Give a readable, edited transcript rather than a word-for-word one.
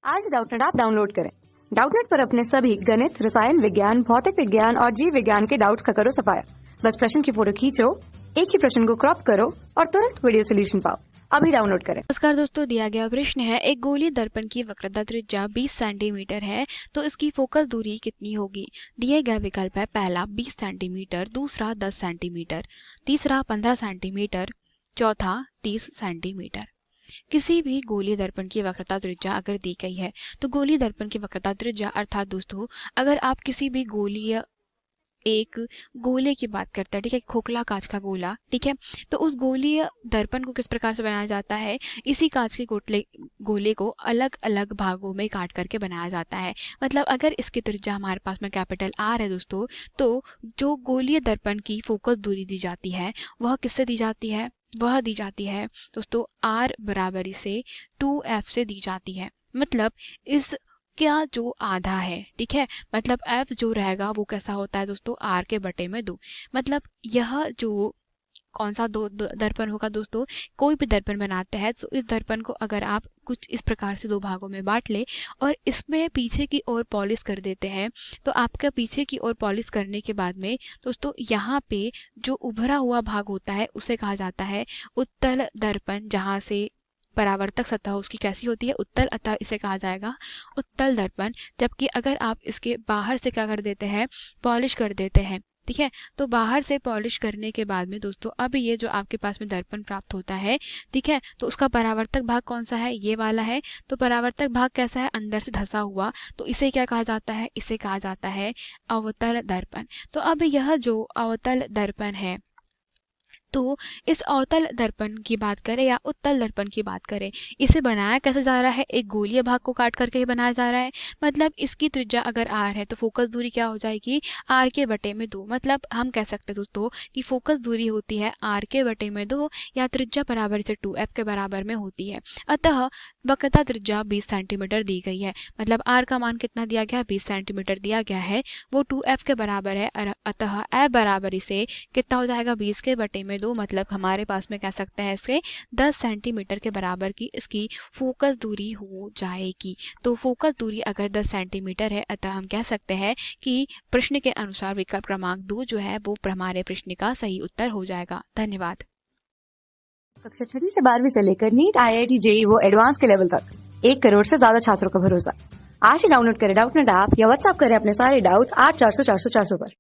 आज Doubtnut app download करें। Doubtnut पर अपने सभी गणित, रसायन विज्ञान, भौतिक विज्ञान और जीव विज्ञान के डाउट्स का करो सफाया। बस प्रश्न की फोटो खींचो, एक ही प्रश्न को क्रॉप करो और तुरंत वीडियो सोल्यूशन पाओ। अभी डाउनलोड करें। नमस्कार दोस्तों, दिया गया प्रश्न है एक गोलीय दर्पण की वक्रता त्रिज्या 20 सेंटीमीटर है तो इसकी फोकस दूरी कितनी होगी। दिए गए विकल्प है पहला 20 सेंटीमीटर, दूसरा 10 सेंटीमीटर, तीसरा 15 सेंटीमीटर, चौथा 30 सेंटीमीटर। किसी भी गोलीय दर्पण की वक्रता त्रिज्या अगर दी गई है तो गोलीय दर्पण की वक्रता त्रिज्या अर्थात दोस्तों अगर आप किसी भी एक गोले की बात करते हैं, ठीक है, खोखला कांच का गोला, ठीक है, तो उस गोलीय दर्पण को किस प्रकार से बनाया जाता है, इसी कांच के गोले को अलग अलग भागों में काट करके बनाया जाता है। मतलब अगर इसकी त्रिज्या हमारे पास में कैपिटल आर है दोस्तों, तो जो गोलीय दर्पण की फोकस दूरी दी जाती है वह किससे दी जाती है, वह दी जाती है दोस्तों आर बराबरी से 2f से दी जाती है। मतलब इस क्या जो आधा है, ठीक है, मतलब f जो रहेगा वो कैसा होता है दोस्तों r के बटे में 2। मतलब यह जो कौन सा दर्पण होगा दोस्तों, कोई भी दर्पण बनाते हैं तो इस दर्पण को अगर आप कुछ इस प्रकार से दो भागों में बांट ले और इसमें पीछे की ओर पॉलिश कर देते हैं तो आपका पीछे की ओर पॉलिश करने के बाद में दोस्तों यहाँ पे जो उभरा हुआ भाग होता है उसे कहा जाता है उत्तल दर्पण, जहाँ से परावर्तक सतह उसकी कैसी होती है, उत्तल, अतः इसे कहा जाएगा उत्तल दर्पण। जबकि अगर आप इसके बाहर से क्या कर देते हैं, पॉलिश कर देते हैं, ठीक है, तो बाहर से पॉलिश करने के बाद में दोस्तों अब ये जो आपके पास में दर्पण प्राप्त होता है, ठीक है, तो उसका परावर्तक भाग कौन सा है, ये वाला है। तो परावर्तक भाग कैसा है, अंदर से धंसा हुआ, तो इसे क्या कहा जाता है, इसे कहा जाता है अवतल दर्पण। तो अब यह जो अवतल दर्पण है तो इस अवतल दर्पण की बात करें या उत्तल दर्पण की बात करें, इसे बनाया कैसे जा रहा है, एक गोलीय भाग को काट करके ही बनाया जा रहा है। मतलब इसकी त्रिज्या अगर r है तो फोकस दूरी क्या हो जाएगी, r के बटे में 2। मतलब हम कह सकते हैं दोस्तों कि फोकस दूरी होती है r के बटे में 2 या त्रिज्या बराबर से 2f के बराबर में होती है। अतः वक्रता त्रिज्या 20 सेंटीमीटर दी गई है, मतलब r का मान कितना दिया गया, 20 सेंटीमीटर दिया गया है, वो 2f के बराबर है। अतः f बराबरी से कितना हो जाएगा, 20 के बटे में 2। मतलब हमारे पास में कह सकते हैं इसके 10 सेंटीमीटर के बराबर की इसकी फोकस दूरी हो जाएगी। तो फोकस दूरी अगर 10 सेंटीमीटर है अतः हम कह सकते हैं कि प्रश्न के अनुसार विकल्प क्रमांक 2 जो है वो हमारे प्रश्न का सही उत्तर हो जाएगा। धन्यवाद। कक्षा 6 से 12वीं से लेकर नीट, IIT, JEE वो एडवांस के लेवल तक 1 करोड़ से ज्यादा छात्रों का भरोसा। आज ही डाउनलोड करें डाउटनेट ऐप या व्हाट्सएप करें अपने सारे डाउट्स 8400 400 400 पर।